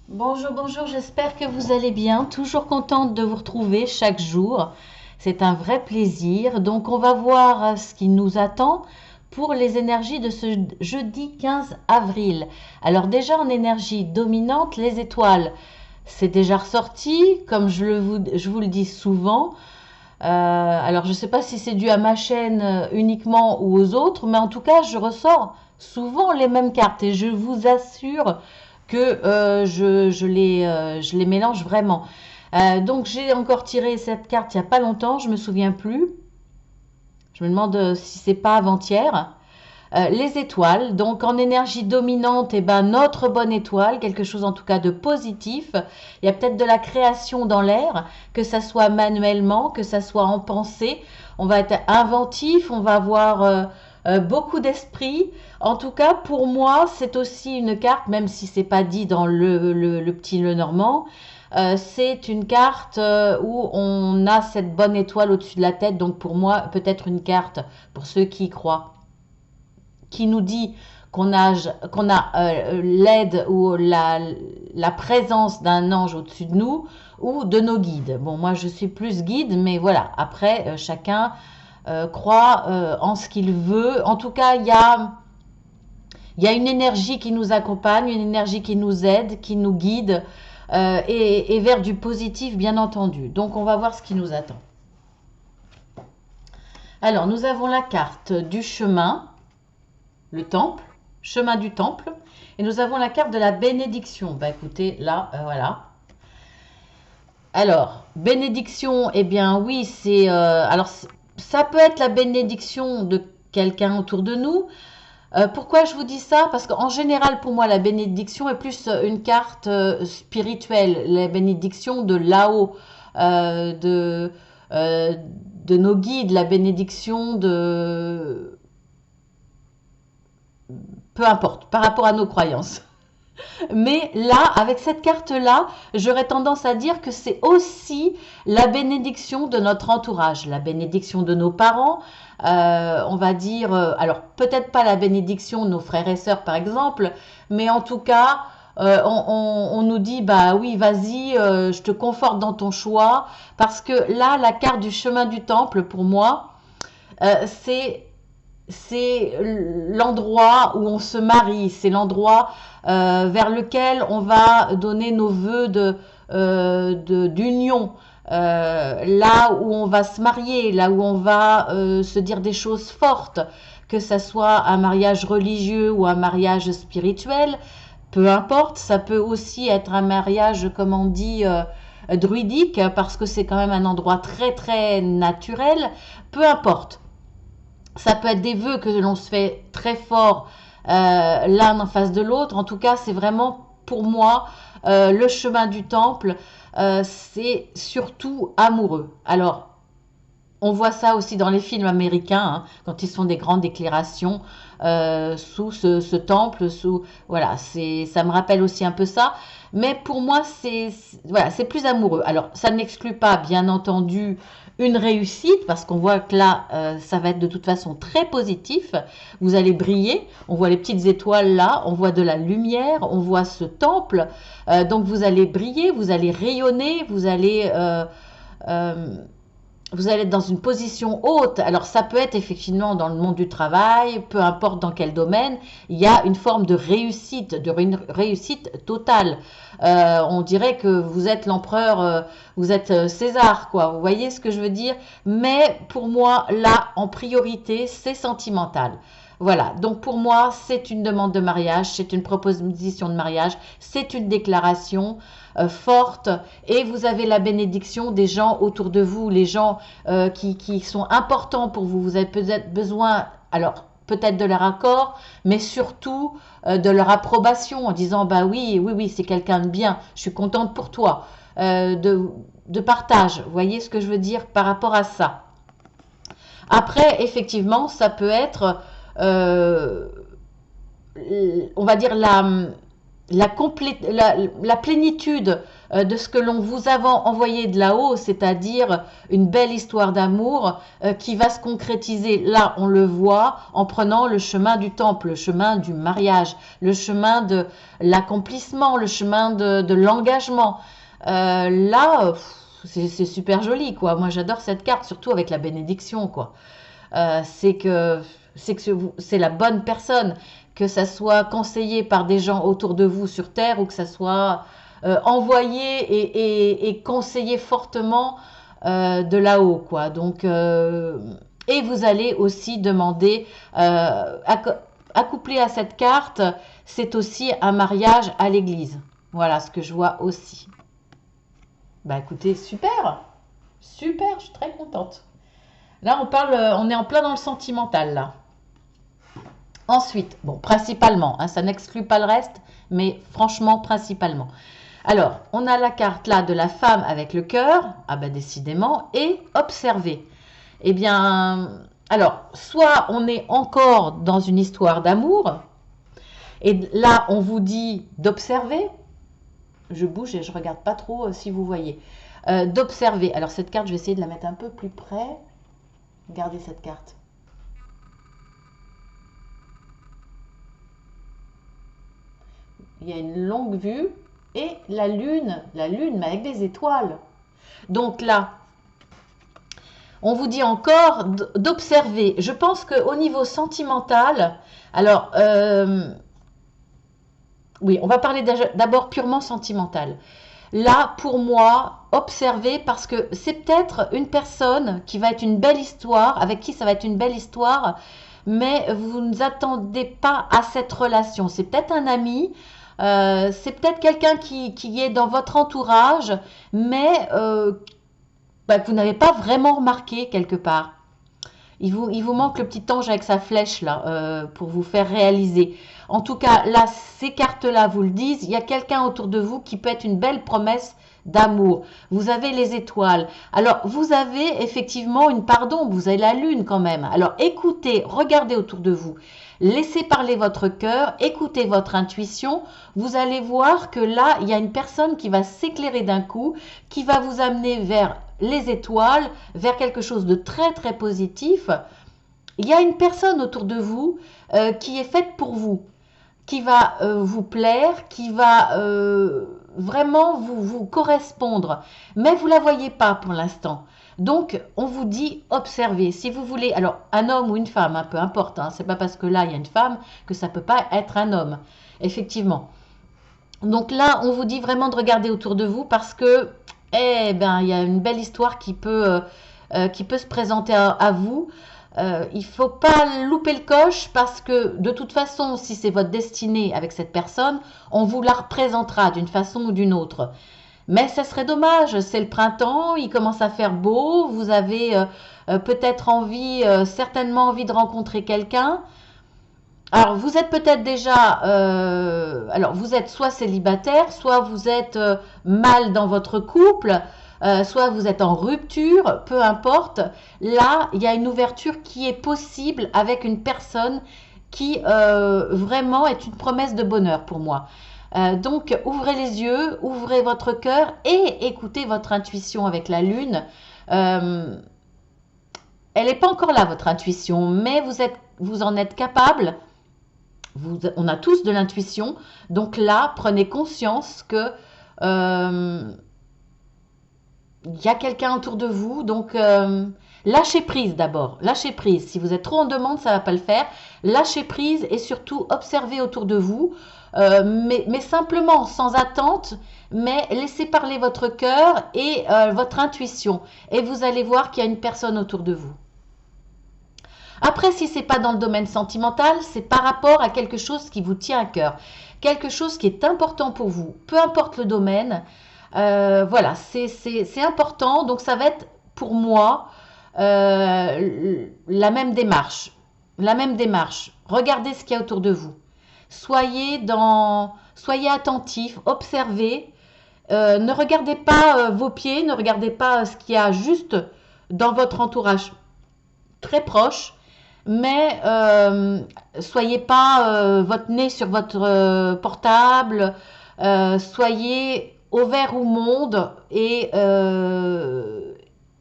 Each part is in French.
Bonjour, bonjour, j'espère que vous allez bien. Toujours contente de vous retrouver chaque jour. C'est un vrai plaisir. Donc, on va voir ce qui nous attend pour les énergies de ce jeudi 15 avril. Alors, déjà en énergie dominante, les étoiles, c'est déjà ressorti, comme je vous le dis souvent. Alors, je ne sais pas si c'est dû à ma chaîne uniquement ou aux autres, mais en tout cas, je ressors souvent les mêmes cartes et je vous assure que je les mélange vraiment. Donc, j'ai encore tiré cette carte il n'y a pas longtemps, je me souviens plus. Je me demande si c'est pas avant-hier. Les étoiles, donc en énergie dominante, eh ben, notre bonne étoile, quelque chose en tout cas de positif. Il y a peut-être de la création dans l'air, que ça soit manuellement, que ça soit en pensée. On va être inventif, on va avoir beaucoup d'esprit. En tout cas, pour moi, c'est aussi une carte, même si c'est pas dit dans le petit Lenormand, c'est une carte où on a cette bonne étoile au-dessus de la tête. Donc pour moi, peut-être une carte pour ceux qui y croient qui nous dit qu'on a l'aide ou la présence d'un ange au-dessus de nous ou de nos guides. Bon, moi je suis plus guide, mais voilà, après chacun croit en ce qu'il veut. En tout cas, il y a une énergie qui nous accompagne, une énergie qui nous aide, qui nous guide et vers du positif, bien entendu. Donc on va voir ce qui nous attend. Alors, nous avons la carte du chemin, le temple, chemin du temple. Et nous avons la carte de la bénédiction. Bah écoutez, là, voilà. Alors, bénédiction, eh bien oui, c'est... alors, ça peut être la bénédiction de quelqu'un autour de nous. Pourquoi je vous dis ça? Parce qu'en général, pour moi, la bénédiction est plus une carte spirituelle. La bénédiction de là-haut, euh, de, euh, de nos guides, la bénédiction de... Peu importe, par rapport à nos croyances. Mais là, avec cette carte-là, j'aurais tendance à dire que c'est aussi la bénédiction de notre entourage, la bénédiction de nos parents. On va dire, alors peut-être pas la bénédiction de nos frères et sœurs par exemple, mais en tout cas, on nous dit, bah oui, vas-y, je te conforte dans ton choix, parce que là, la carte du chemin du temple, pour moi, euh, c'est c'est l'endroit où on se marie, c'est l'endroit vers lequel on va donner nos vœux d'union, là où on va se marier, là où on va se dire des choses fortes, que ça soit un mariage religieux ou un mariage spirituel, peu importe, ça peut aussi être un mariage, comme on dit, druidique, parce que c'est quand même un endroit très très naturel, peu importe. Ça peut être des vœux que l'on se fait très fort l'un en face de l'autre. En tout cas, c'est vraiment pour moi le chemin du temple. C'est surtout amoureux. Alors, on voit ça aussi dans les films américains, hein, quand ils font des grandes déclarations sous ce temple. Voilà, ça me rappelle aussi un peu ça. Mais pour moi, voilà, c'est plus amoureux. Alors, ça n'exclut pas, bien entendu, une réussite, parce qu'on voit que là, ça va être de toute façon très positif. Vous allez briller. On voit les petites étoiles là, on voit de la lumière, on voit ce temple. Donc, vous allez briller, vous allez rayonner, euh, vous allez être dans une position haute. Alors ça peut être effectivement dans le monde du travail, peu importe dans quel domaine, il y a une forme de réussite totale. On dirait que vous êtes l'empereur, vous êtes César, quoi. Vous voyez ce que je veux dire? Mais pour moi, là, en priorité, c'est sentimental. Voilà, donc pour moi, c'est une demande de mariage, c'est une proposition de mariage, c'est une déclaration forte et vous avez la bénédiction des gens autour de vous, les gens qui sont importants pour vous. Vous avez peut-être besoin, alors peut-être de leur accord, mais surtout de leur approbation en disant bah oui, oui, oui, c'est quelqu'un de bien, je suis contente pour toi, de partage. Vous voyez ce que je veux dire par rapport à ça? Après, effectivement, ça peut être, euh, on va dire, la plénitude de ce que l'on vous a envoyé de là-haut, c'est-à-dire une belle histoire d'amour qui va se concrétiser. Là, on le voit en prenant le chemin du temple, le chemin du mariage, le chemin de l'accomplissement, le chemin de l'engagement. Là, c'est super joli, quoi. Moi, j'adore cette carte, surtout avec la bénédiction, quoi. C'est que c'est la bonne personne, que ça soit conseillé par des gens autour de vous sur Terre ou que ça soit envoyé et conseillé fortement de là-haut, quoi. Donc, et vous allez aussi demander, accouplé à cette carte, c'est aussi un mariage à l'église. Voilà ce que je vois aussi. Bah écoutez, super, super, je suis très contente. Là, on est en plein dans le sentimental, là. Ensuite, bon, principalement, hein, ça n'exclut pas le reste, mais franchement, principalement. Alors, on a la carte là de la femme avec le cœur, ah ben décidément, et observer. Eh bien, alors, soit on est encore dans une histoire d'amour, et là, on vous dit d'observer. Je bouge et je regarde pas trop si vous voyez. D'observer. Alors, cette carte, je vais essayer de la mettre un peu plus près. Regardez cette carte. Il y a une longue vue et la lune, mais avec des étoiles. Donc là, on vous dit encore d'observer. Je pense qu'au niveau sentimental, alors, oui, on va parler d'abord purement sentimental. Là, pour moi, observez parce que c'est peut-être une personne qui va être une belle histoire, avec qui ça va être une belle histoire, mais vous ne attendez pas à cette relation. C'est peut-être un ami, c'est peut-être quelqu'un qui est dans votre entourage, mais que vous n'avez pas vraiment remarqué quelque part. Il vous manque le petit ange avec sa flèche là pour vous faire réaliser. En tout cas, là, ces cartes-là vous le disent. Il y a quelqu'un autour de vous qui peut être une belle promesse d'amour. Vous avez les étoiles. Alors, vous avez effectivement une part d'ombre. Vous avez la lune quand même. Alors, écoutez, regardez autour de vous. Laissez parler votre cœur, écoutez votre intuition. Vous allez voir que là, il y a une personne qui va s'éclairer d'un coup, qui va vous amener vers les étoiles, vers quelque chose de très très positif. Il y a une personne autour de vous qui est faite pour vous, qui va vous plaire, qui va vraiment vous correspondre, mais vous ne la voyez pas pour l'instant. Donc, on vous dit observez. Si vous voulez, alors un homme ou une femme, peu importe, hein, c'est pas parce que là il y a une femme que ça peut pas être un homme, effectivement. Donc là, on vous dit vraiment de regarder autour de vous parce que, eh ben, il y a une belle histoire qui peut se présenter à vous. Il ne faut pas louper le coche parce que de toute façon, si c'est votre destinée avec cette personne, on vous la représentera d'une façon ou d'une autre. Mais ça serait dommage, c'est le printemps, il commence à faire beau, vous avez peut-être envie, certainement envie de rencontrer quelqu'un. Alors, vous êtes peut-être déjà, alors vous êtes soit célibataire, soit vous êtes mal dans votre couple, soit vous êtes en rupture, peu importe. Là, il y a une ouverture qui est possible avec une personne qui vraiment est une promesse de bonheur pour moi. Donc, ouvrez les yeux, ouvrez votre cœur et écoutez votre intuition avec la lune. Elle n'est pas encore là, votre intuition, mais vous en êtes capable. On a tous de l'intuition. Donc là, prenez conscience que il y a quelqu'un autour de vous. Donc, lâchez prise d'abord. Lâchez prise. Si vous êtes trop en demande, ça ne va pas le faire. Lâchez prise et surtout observez autour de vous. Mais simplement, sans attente, mais laissez parler votre cœur et votre intuition. Et vous allez voir qu'il y a une personne autour de vous. Après, si ce n'est pas dans le domaine sentimental, c'est par rapport à quelque chose qui vous tient à cœur. Quelque chose qui est important pour vous. Peu importe le domaine. Voilà, c'est important. Donc, ça va être pour moi la même démarche. La même démarche. Regardez ce qu'il y a autour de vous. Soyez attentifs, observez. Ne regardez pas vos pieds, ne regardez pas ce qu'il y a juste dans votre entourage très proche. mais soyez pas votre nez sur votre portable, soyez ouvert au monde et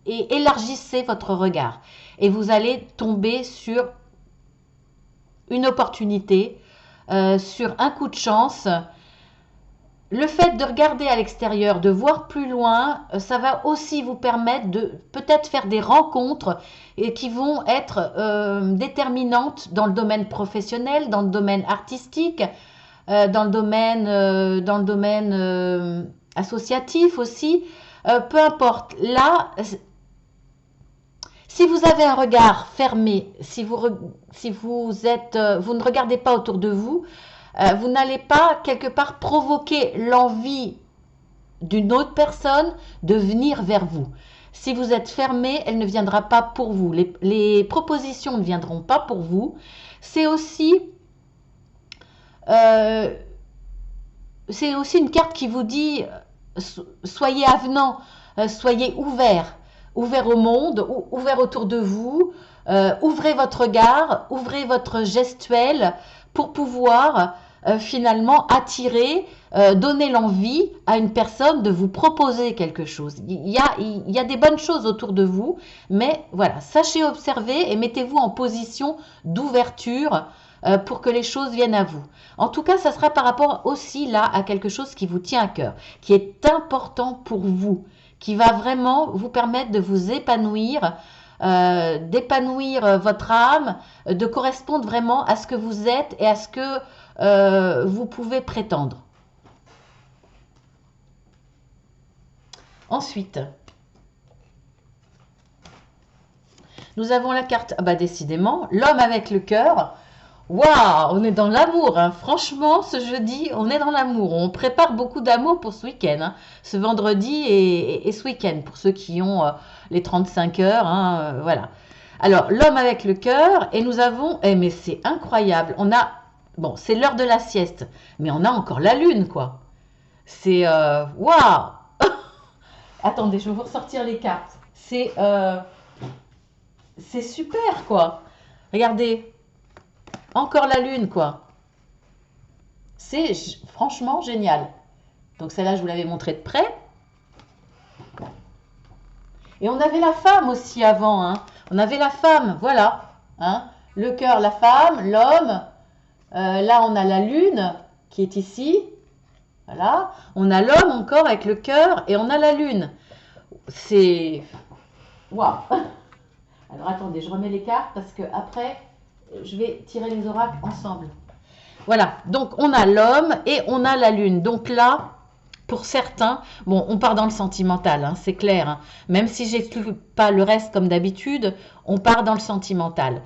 élargissez votre regard. Et vous allez tomber sur une opportunité, sur un coup de chance. Le fait de regarder à l'extérieur, de voir plus loin, ça va aussi vous permettre de peut-être faire des rencontres et qui vont être déterminantes dans le domaine professionnel, dans le domaine artistique, dans le domaine associatif aussi. Peu importe. Là, si vous avez un regard fermé, si vous ne regardez pas autour de vous, vous n'allez pas quelque part provoquer l'envie d'une autre personne de venir vers vous. Si vous êtes fermé, elle ne viendra pas pour vous. Les propositions ne viendront pas pour vous. C'est aussi une carte qui vous dit soyez avenant, soyez ouvert, ouvert au monde, ouvert autour de vous, ouvrez votre regard, ouvrez votre gestuelle pour pouvoir finalement attirer, donner l'envie à une personne de vous proposer quelque chose. Il y a des bonnes choses autour de vous, mais voilà, sachez observer et mettez-vous en position d'ouverture pour que les choses viennent à vous. En tout cas, ça sera par rapport aussi là à quelque chose qui vous tient à cœur, qui est important pour vous, qui va vraiment vous permettre de vous épanouir, d'épanouir votre âme, de correspondre vraiment à ce que vous êtes et à ce que vous pouvez prétendre. Ensuite, nous avons la carte, décidément, l'homme avec le cœur. Waouh, on est dans l'amour, hein. Franchement, ce jeudi, on est dans l'amour. On prépare beaucoup d'amour pour ce week-end, hein. Ce vendredi et ce week-end, pour ceux qui ont les 35 heures, hein, voilà. Alors, l'homme avec le cœur, et nous avons, mais c'est incroyable, on a, bon, c'est l'heure de la sieste, mais on a encore la lune, quoi. C'est, waouh. Attendez, je vais vous ressortir les cartes. C'est super, quoi. Regardez. Encore la lune, quoi. C'est franchement génial. Donc celle-là, je vous l'avais montré de près. Et on avait la femme aussi avant. Hein. On avait la femme, voilà. Hein. Le cœur, la femme, l'homme. Là, on a la lune qui est ici. Voilà. On a l'homme encore avec le cœur et on a la lune. C'est... Waouh. Alors attendez, je remets les cartes parce que après... Je vais tirer les oracles ensemble. Voilà, donc on a l'homme et on a la lune. Donc là, pour certains, bon, on part dans le sentimental, hein, c'est clair. Hein. Même si j'exclus pas le reste comme d'habitude, on part dans le sentimental.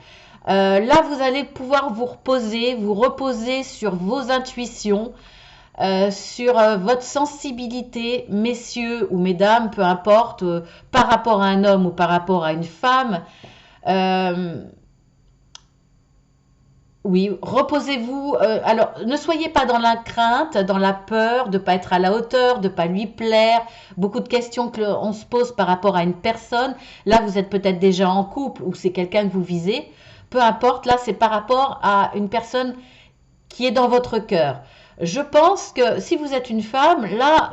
Là, vous allez pouvoir vous reposer sur vos intuitions, sur votre sensibilité, messieurs ou mesdames, peu importe, par rapport à un homme ou par rapport à une femme. Oui, reposez-vous. Alors, ne soyez pas dans la crainte, dans la peur de ne pas être à la hauteur, de ne pas lui plaire. Beaucoup de questions qu'on se pose par rapport à une personne. Là, vous êtes peut-être déjà en couple ou c'est quelqu'un que vous visez. Peu importe, là, c'est par rapport à une personne qui est dans votre cœur. Je pense que si vous êtes une femme, là,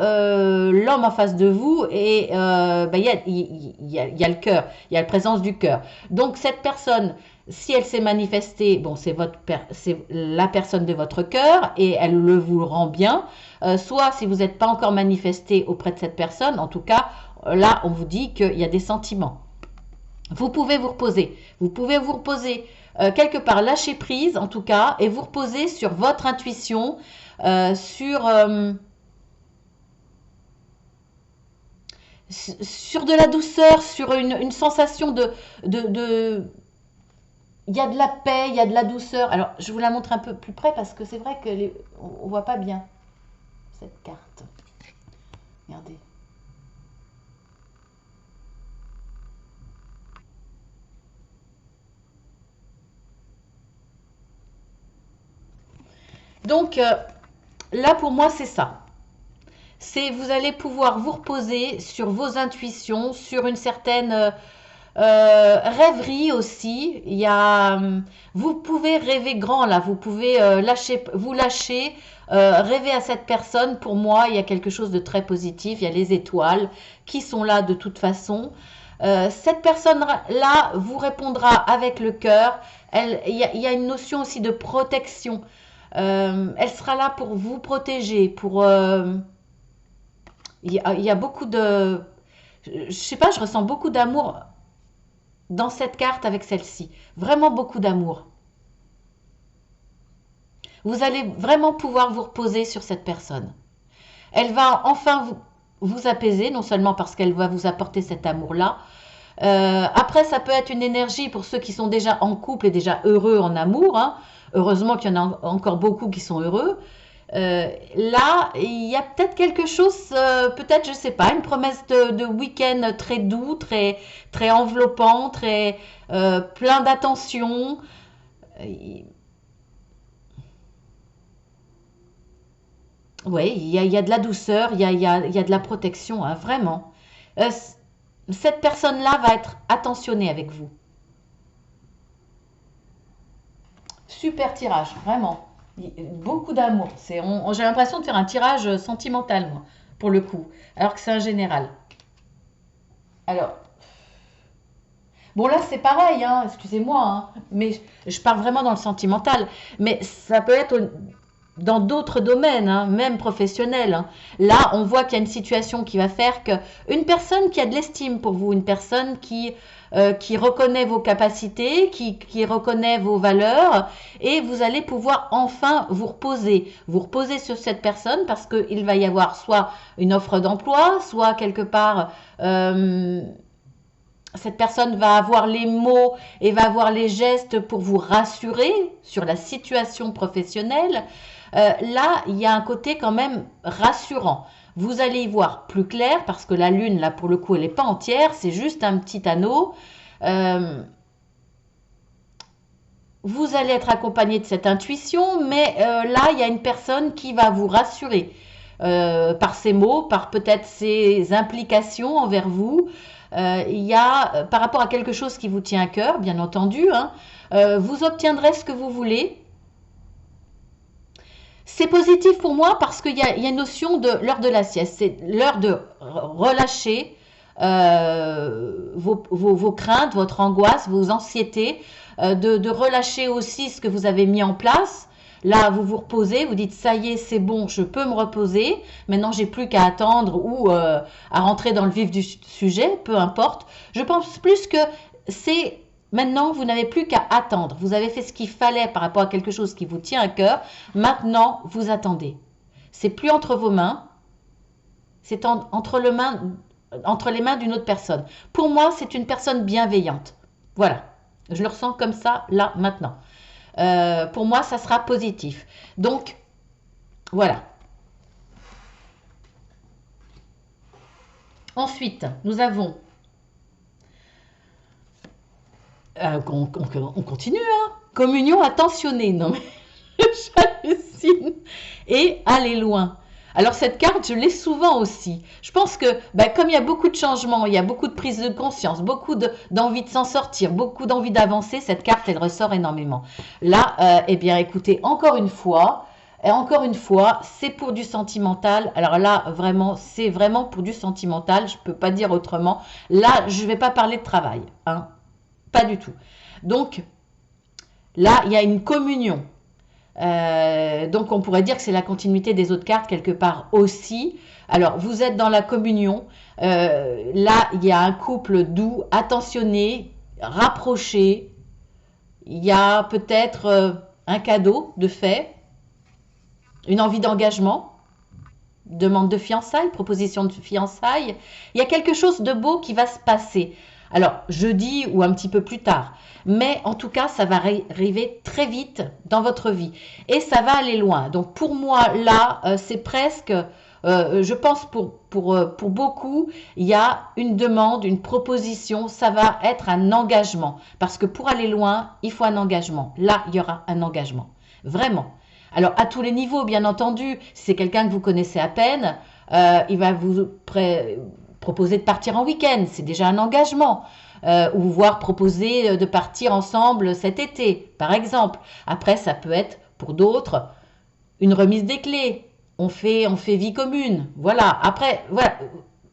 l'homme en face de vous, il y a le cœur, il y a la présence du cœur. Donc, cette personne, si elle s'est manifestée, bon, c'est la personne de votre cœur et elle vous le rend bien. Soit, si vous n'êtes pas encore manifesté auprès de cette personne, en tout cas, là, on vous dit qu'il y a des sentiments. Vous pouvez vous reposer. Vous pouvez vous reposer quelque part, lâcher prise, en tout cas, et vous reposer sur votre intuition, sur de la douceur, sur une sensation il y a de la paix, il y a de la douceur. Alors, je vous la montre un peu plus près parce que c'est vrai qu'on ne voit pas bien cette carte. Regardez. Donc, là, pour moi, c'est ça. Vous allez pouvoir vous reposer sur vos intuitions, sur une certaine Rêverie aussi. Il y a, vous pouvez rêver grand là. Vous pouvez vous lâcher, rêver à cette personne. Pour moi, il y a quelque chose de très positif. Il y a les étoiles qui sont là de toute façon. Cette personne-là vous répondra avec le cœur. Il y a une notion aussi de protection. Elle sera là pour vous protéger. Il y a beaucoup de... Je sais pas, je ressens beaucoup d'amour dans cette carte avec celle-ci. Vraiment beaucoup d'amour. Vous allez vraiment pouvoir vous reposer sur cette personne. Elle va enfin vous apaiser, non seulement parce qu'elle va vous apporter cet amour-là. Après, ça peut être une énergie pour ceux qui sont déjà en couple et déjà heureux en amour. Hein. Heureusement qu'il y en a encore beaucoup qui sont heureux. Là, il y a peut-être quelque chose, peut-être, je sais pas, une promesse de week-end très doux, très enveloppant, très plein d'attention. Oui, il y a de la douceur, il y a de la protection, hein, vraiment. Euh, cette personne-là va être attentionnée avec vous. Super tirage, vraiment. Beaucoup d'amour. J'ai l'impression de faire un tirage sentimental, moi, pour le coup, alors que c'est un général. Alors, bon là c'est pareil, hein, excusez-moi, hein, mais je pars vraiment dans le sentimental. Mais ça peut être dans d'autres domaines, hein, même professionnels. Hein. Là, on voit qu'il y a une situation qui va faire que une personne qui a de l'estime pour vous, une personne qui reconnaît vos capacités, qui reconnaît vos valeurs, et vous allez pouvoir enfin vous reposer sur cette personne parce qu'il va y avoir soit une offre d'emploi, soit quelque part cette personne va avoir les mots et va avoir les gestes pour vous rassurer sur la situation professionnelle. Là, il y a un côté quand même rassurant. Vous allez y voir plus clair parce que la lune, là, pour le coup, elle n'est pas entière, c'est juste un petit anneau. Euh, vous allez être accompagné de cette intuition, mais là, il y a une personne qui va vous rassurer par ses mots, par peut-être ses implications envers vous. Il y a, par rapport à quelque chose qui vous tient à cœur, bien entendu, hein, vous obtiendrez ce que vous voulez. C'est positif pour moi parce qu'il y a une notion de l'heure de la sieste. C'est l'heure de relâcher vos craintes, votre angoisse, vos anxiétés, de relâcher aussi ce que vous avez mis en place. Là, vous vous reposez, vous dites ça y est, c'est bon, je peux me reposer. Maintenant, j'ai plus qu'à attendre ou à rentrer dans le vif du sujet, peu importe. Je pense plus que c'est maintenant, vous n'avez plus qu'à attendre. Vous avez fait ce qu'il fallait par rapport à quelque chose qui vous tient à cœur. Maintenant, vous attendez. C'est plus entre vos mains, c'est entre les mains d'une autre personne. Pour moi, c'est une personne bienveillante. Voilà. Je le ressens comme ça, là, maintenant. Pour moi, ça sera positif. Donc, voilà. Ensuite, nous avons... on continue, hein. Communion attentionnée. Non, mais j'hallucine. Et aller loin. Alors cette carte, je l'ai souvent aussi. Je pense que comme il y a beaucoup de changements, il y a beaucoup de prise de conscience, beaucoup d'envie de s'en sortir, beaucoup d'envie d'avancer, cette carte, elle ressort énormément. Là, eh bien écoutez, encore une fois, c'est pour du sentimental. Alors là, vraiment, c'est vraiment pour du sentimental. Je ne peux pas dire autrement. Là, je ne vais pas parler de travail. Hein. Pas du tout. Donc, là, il y a une communion. Donc on pourrait dire que c'est la continuité des autres cartes quelque part aussi. Alors vous êtes dans la communion. Là il y a un couple doux, attentionné, rapproché. Il y a peut-être un cadeau de fait, une envie d'engagement, demande de fiançailles, proposition de fiançailles. Il y a quelque chose de beau qui va se passer. Alors, jeudi ou un petit peu plus tard. Mais en tout cas, ça va arriver très vite dans votre vie. Et ça va aller loin. Donc, pour moi, là, c'est presque, je pense pour beaucoup, il y a une demande, une proposition. Ça va être un engagement. Parce que pour aller loin, il faut un engagement. Là, il y aura un engagement. Vraiment. Alors, à tous les niveaux, bien entendu. Si c'est quelqu'un que vous connaissez à peine, il va vous proposer de partir en week-end, c'est déjà un engagement. ou voire proposer de partir ensemble cet été, par exemple. Après, ça peut être pour d'autres une remise des clés. On fait vie commune. Voilà. Après, voilà.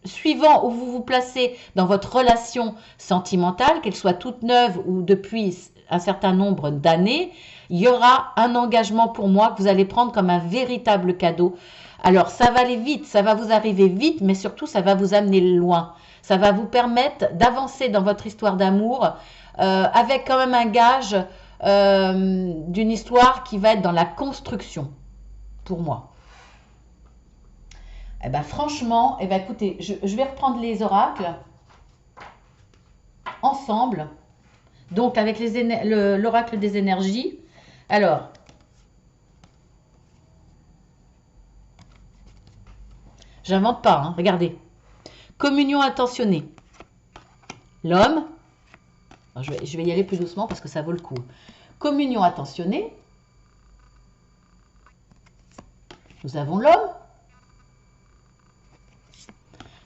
Suivant où vous vous placez dans votre relation sentimentale, qu'elle soit toute neuve ou depuis un certain nombre d'années, il y aura un engagement pour moi que vous allez prendre comme un véritable cadeau. Alors, ça va aller vite, ça va vous arriver vite, mais surtout, ça va vous amener loin. Ça va vous permettre d'avancer dans votre histoire d'amour avec quand même un gage d'une histoire qui va être dans la construction, pour moi. Eh ben, franchement, eh ben, écoutez, je vais reprendre les oracles ensemble. Donc, avec l'oracle des énergies. Alors, j'invente pas, hein, regardez. Communion intentionnée. L'homme, je vais y aller plus doucement parce que ça vaut le coup. Communion intentionnée. Nous avons l'homme.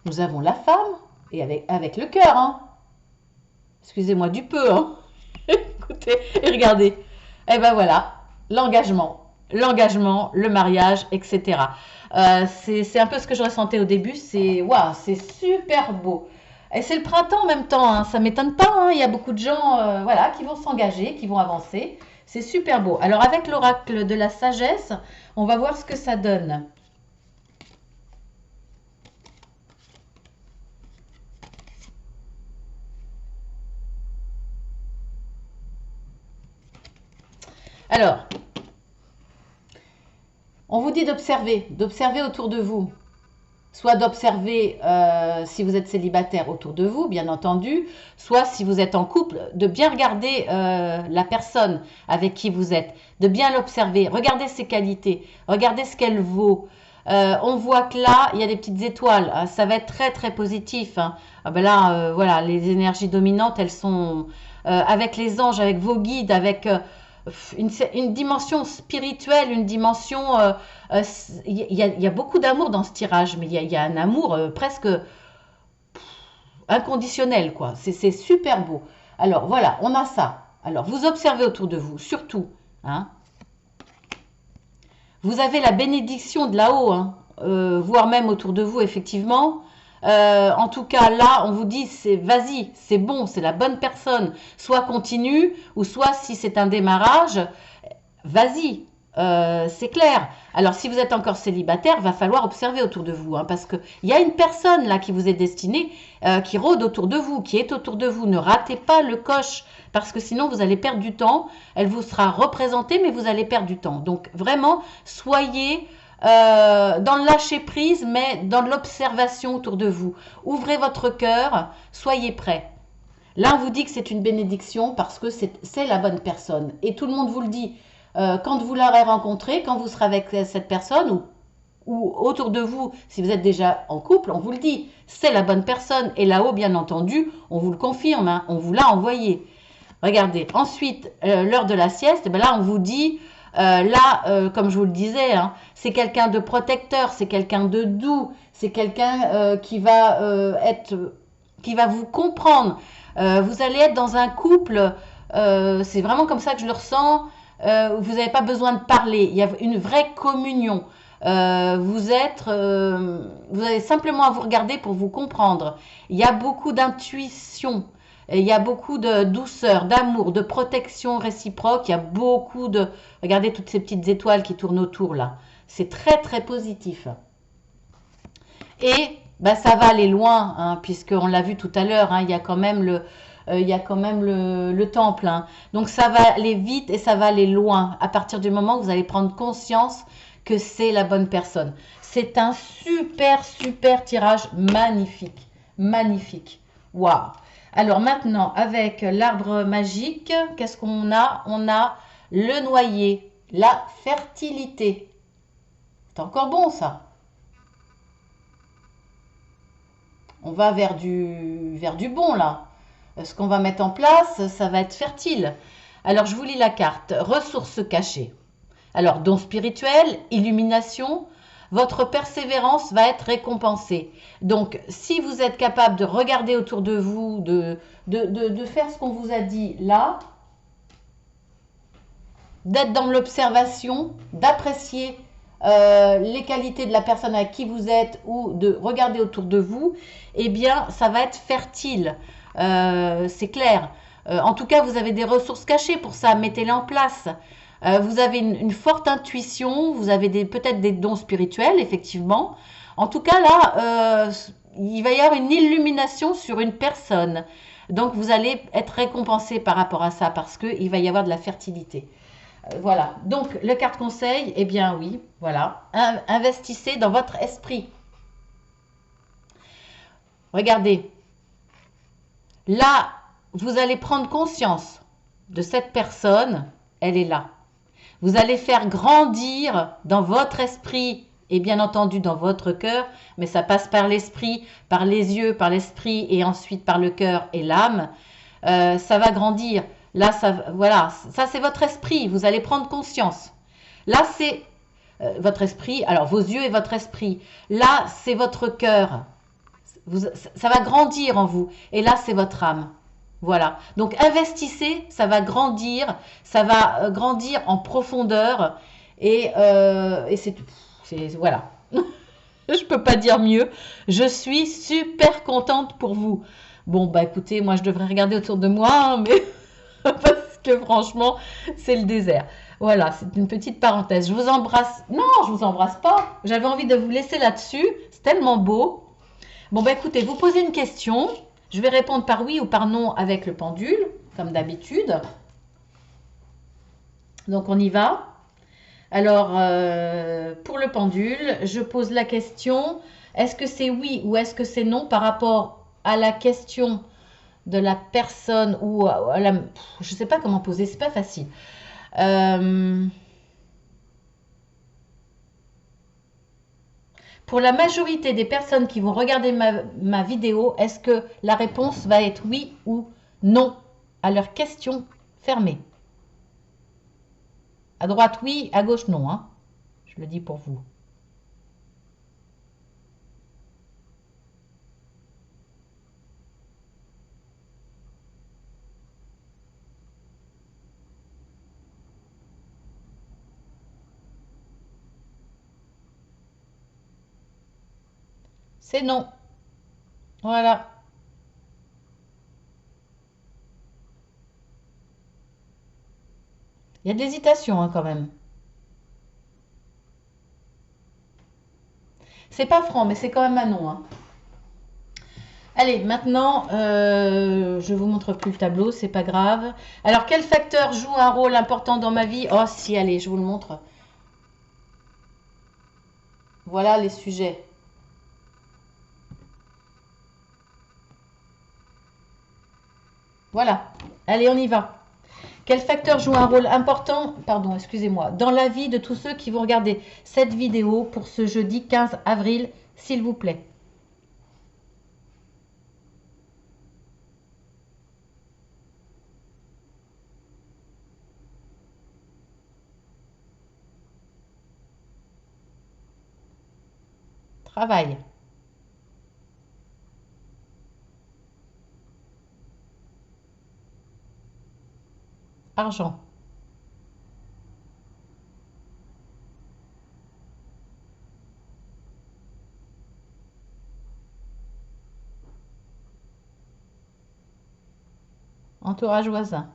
Nous avons la femme. Et avec le cœur, hein. Excusez-moi du peu, hein. Écoutez, et regardez. Et ben voilà, l'engagement, le mariage, etc. C'est un peu ce que je ressentais au début. C'est waouh, c'est super beau. Et c'est le printemps en même temps, hein, ça m'étonne pas. Hein, il y a beaucoup de gens voilà, qui vont s'engager, qui vont avancer. C'est super beau. Alors avec l'oracle de la sagesse, on va voir ce que ça donne. Alors, on vous dit d'observer autour de vous. Soit d'observer si vous êtes célibataire autour de vous, bien entendu, soit si vous êtes en couple, de bien regarder la personne avec qui vous êtes, de bien l'observer, regardez ses qualités, regardez ce qu'elle vaut. On voit que là, il y a des petites étoiles, hein, ça va être très très positif. Hein. Ah ben là, voilà, les énergies dominantes, elles sont avec les anges, avec vos guides, avec une dimension spirituelle, une dimension... Il y a beaucoup d'amour dans ce tirage, mais il y a un amour presque inconditionnel, quoi. C'est super beau. Alors, voilà, on a ça. Alors, vous observez autour de vous, surtout. Hein. Vous avez la bénédiction de là-haut, hein, voire même autour de vous, effectivement. En tout cas, là, on vous dit, vas-y, c'est bon, c'est la bonne personne. Soit continue, ou soit si c'est un démarrage, vas-y, c'est clair. Alors, si vous êtes encore célibataire, va falloir observer autour de vous, hein, parce qu'il y a une personne là qui vous est destinée, qui rôde autour de vous, qui est autour de vous. Ne ratez pas le coche, parce que sinon vous allez perdre du temps. Elle vous sera représentée, mais vous allez perdre du temps. Donc, vraiment, soyez dans le lâcher prise, mais dans l'observation autour de vous. Ouvrez votre cœur, soyez prêts. Là, on vous dit que c'est une bénédiction parce que c'est la bonne personne. Et tout le monde vous le dit. Quand vous l'aurez rencontré, quand vous serez avec cette personne ou autour de vous, si vous êtes déjà en couple, on vous le dit, c'est la bonne personne. Et là-haut, bien entendu, on vous le confirme, hein, on vous l'a envoyé. Regardez, ensuite, l'heure de la sieste, ben là, on vous dit, comme je vous le disais, hein, c'est quelqu'un de protecteur, c'est quelqu'un de doux, c'est quelqu'un qui va vous comprendre. Vous allez être dans un couple, c'est vraiment comme ça que je le ressens. Vous n'avez pas besoin de parler, il y a une vraie communion. Vous avez simplement à vous regarder pour vous comprendre. Il y a beaucoup d'intuition, il y a beaucoup de douceur, d'amour, de protection réciproque. Il y a beaucoup de... Regardez toutes ces petites étoiles qui tournent autour là. C'est très très positif. Et ben, ça va aller loin, hein, puisqu'on l'a vu tout à l'heure, hein, il y a quand même le temple. Hein. Donc ça va aller vite et ça va aller loin à partir du moment où vous allez prendre conscience que c'est la bonne personne. C'est un super, super tirage magnifique. Magnifique. Waouh. Alors maintenant, avec l'arbre magique, qu'est-ce qu'on a? On a le noyer, la fertilité. C'est encore bon ça. On va vers du bon là. Ce qu'on va mettre en place, ça va être fertile. Alors, je vous lis la carte. Ressources cachées. Alors, don spirituel, illumination, votre persévérance va être récompensée. Donc, si vous êtes capable de regarder autour de vous, de faire ce qu'on vous a dit là, d'être dans l'observation, d'apprécier les qualités de la personne avec qui vous êtes ou de regarder autour de vous, eh bien, ça va être fertile. C'est clair. En tout cas, vous avez des ressources cachées pour ça. Mettez-les en place. Vous avez une forte intuition. Vous avez peut-être des dons spirituels, effectivement. En tout cas, là, il va y avoir une illumination sur une personne. Donc, vous allez être récompensé par rapport à ça parce qu'il va y avoir de la fertilité. Voilà, donc le carte conseil, eh bien oui, voilà, investissez dans votre esprit. Regardez, là, vous allez prendre conscience de cette personne, elle est là. Vous allez faire grandir dans votre esprit et bien entendu dans votre cœur, mais ça passe par l'esprit, par les yeux, par l'esprit et ensuite par le cœur et l'âme. Ça va grandir. Là, voilà, ça c'est votre esprit, vous allez prendre conscience. Là, c'est votre esprit, alors vos yeux et votre esprit. Là, c'est votre cœur. Ça va grandir en vous. Et là, c'est votre âme. Voilà. Donc, investissez, ça va grandir en profondeur. Et c'est tout. Voilà. Je peux pas dire mieux. Je suis super contente pour vous. Bon, bah écoutez, moi, je devrais regarder autour de moi, hein, mais... parce que franchement, c'est le désert. Voilà, c'est une petite parenthèse. Je vous embrasse. Non, je vous embrasse pas. J'avais envie de vous laisser là-dessus. C'est tellement beau. Bon, bah écoutez, vous posez une question. Je vais répondre par oui ou par non avec le pendule, comme d'habitude. Donc, on y va. Alors, pour le pendule, je pose la question. Est-ce que c'est oui ou est-ce que c'est non par rapport à la question de la personne ou à la... Je ne sais pas comment poser, c'est pas facile. Pour la majorité des personnes qui vont regarder ma vidéo, est-ce que la réponse va être oui ou non à leur question fermée? À droite, oui, à gauche, non. Hein. Je le dis pour vous. C'est non. Voilà. Il y a de l'hésitation hein, quand même. C'est pas franc, mais c'est quand même un non. Hein. Allez, maintenant, je vous montre plus le tableau, c'est pas grave. Alors, quel facteur joue un rôle important dans ma vie? Oh, si, allez, je vous le montre. Voilà les sujets. Voilà. Allez, on y va. Quel facteur joue un rôle important, pardon, excusez-moi, dans la vie de tous ceux qui vont regarder cette vidéo pour ce jeudi 15 avril, s'il vous plaît? Travail. Argent. Entourage voisin.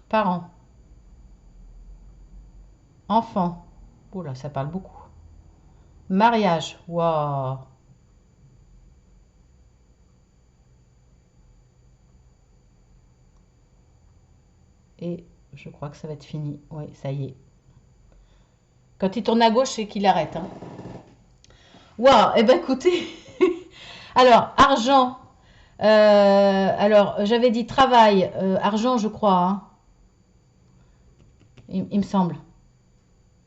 Parents. Enfants. Oula, ça parle beaucoup. Mariage. Waouh. Et je crois que ça va être fini. Oui, ça y est. Quand il tourne à gauche, c'est qu'il arrête. Hein. Waouh, eh ben écoutez. Alors, argent. Alors, j'avais dit travail, argent, je crois. Hein. Il me semble.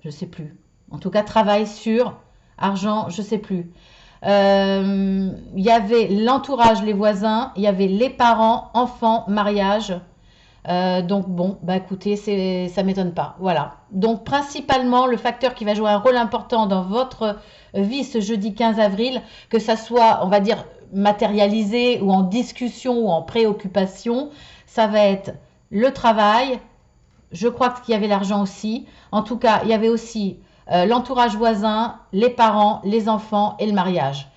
Je sais plus. En tout cas, travail sur argent, je sais plus. Il y avait l'entourage, les voisins. Il y avait les parents, enfants, mariage. Donc bon, bah écoutez, ça m'étonne pas. Voilà. Donc principalement, le facteur qui va jouer un rôle important dans votre vie ce jeudi 15 avril, que ça soit, on va dire, matérialisé ou en discussion ou en préoccupation, ça va être le travail. Je crois qu'il y avait l'argent aussi. En tout cas, il y avait aussi l'entourage voisin, les parents, les enfants et le mariage.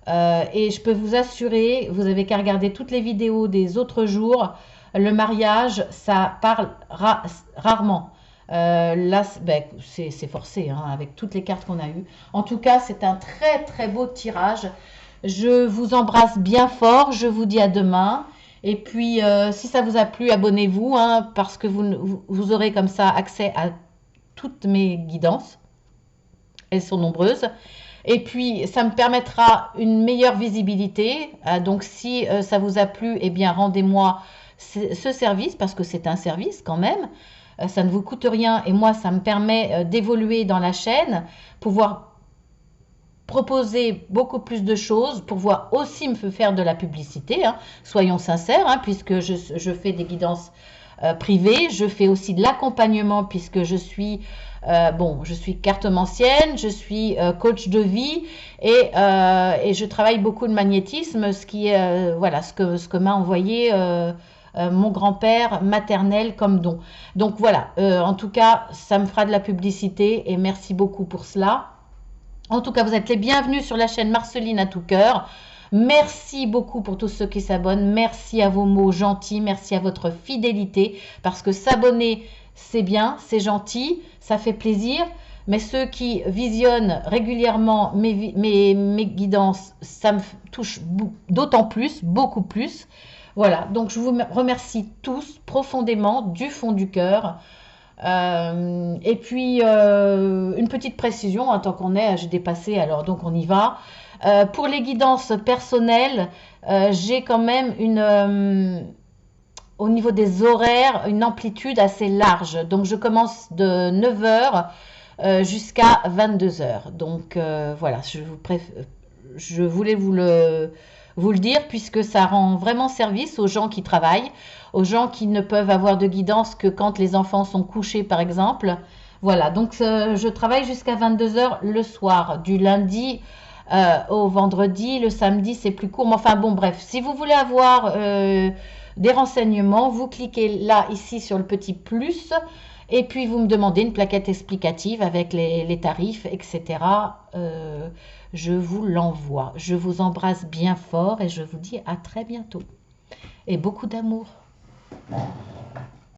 Et je peux vous assurer, vous avez qu'à regarder toutes les vidéos des autres jours, le mariage, ça parle rarement. Là, ben, c'est forcé, hein, avec toutes les cartes qu'on a eues. En tout cas, c'est un très très beau tirage. Je vous embrasse bien fort. Je vous dis à demain. Et puis, si ça vous a plu, abonnez-vous, hein, parce que vous aurez comme ça accès à toutes mes guidances. Elles sont nombreuses. Et puis, ça me permettra une meilleure visibilité. Donc, si ça vous a plu, eh bien, rendez-moi ce service, parce que c'est un service quand même. Ça ne vous coûte rien et moi, ça me permet d'évoluer dans la chaîne, pouvoir proposer beaucoup plus de choses, pouvoir aussi me faire de la publicité, hein, soyons sincères, hein, puisque je fais des guidances privées, je fais aussi de l'accompagnement puisque je suis je suis cartomancienne, je suis coach de vie et je travaille beaucoup de magnétisme, ce qui est voilà ce que m'a envoyé mon grand-père maternel comme don. Donc voilà, en tout cas, ça me fera de la publicité et merci beaucoup pour cela. En tout cas, vous êtes les bienvenus sur la chaîne Marceline à tout cœur. Merci beaucoup pour tous ceux qui s'abonnent. Merci à vos mots gentils. Merci à votre fidélité. Parce que s'abonner, c'est bien, c'est gentil, ça fait plaisir. Mais ceux qui visionnent régulièrement mes guidances, ça me touche d'autant plus, beaucoup plus. Voilà, donc je vous remercie tous profondément du fond du cœur. Et puis, une petite précision, hein, tant qu'on est, j'ai dépassé, alors donc on y va. Pour les guidances personnelles, j'ai quand même au niveau des horaires, une amplitude assez large. Donc, je commence de 9 heures jusqu'à 22 heures. Donc, voilà, je voulais vous le dire puisque ça rend vraiment service aux gens qui travaillent, aux gens qui ne peuvent avoir de guidance que quand les enfants sont couchés, par exemple. Voilà, donc je travaille jusqu'à 22 heures le soir, du lundi au vendredi. Le samedi, c'est plus court. Mais enfin, bon, bref, si vous voulez avoir des renseignements, vous cliquez là, ici, sur le petit plus. Et puis, vous me demandez une plaquette explicative avec les tarifs, etc. Je vous l'envoie. Je vous embrasse bien fort et je vous dis à très bientôt. Et beaucoup d'amour.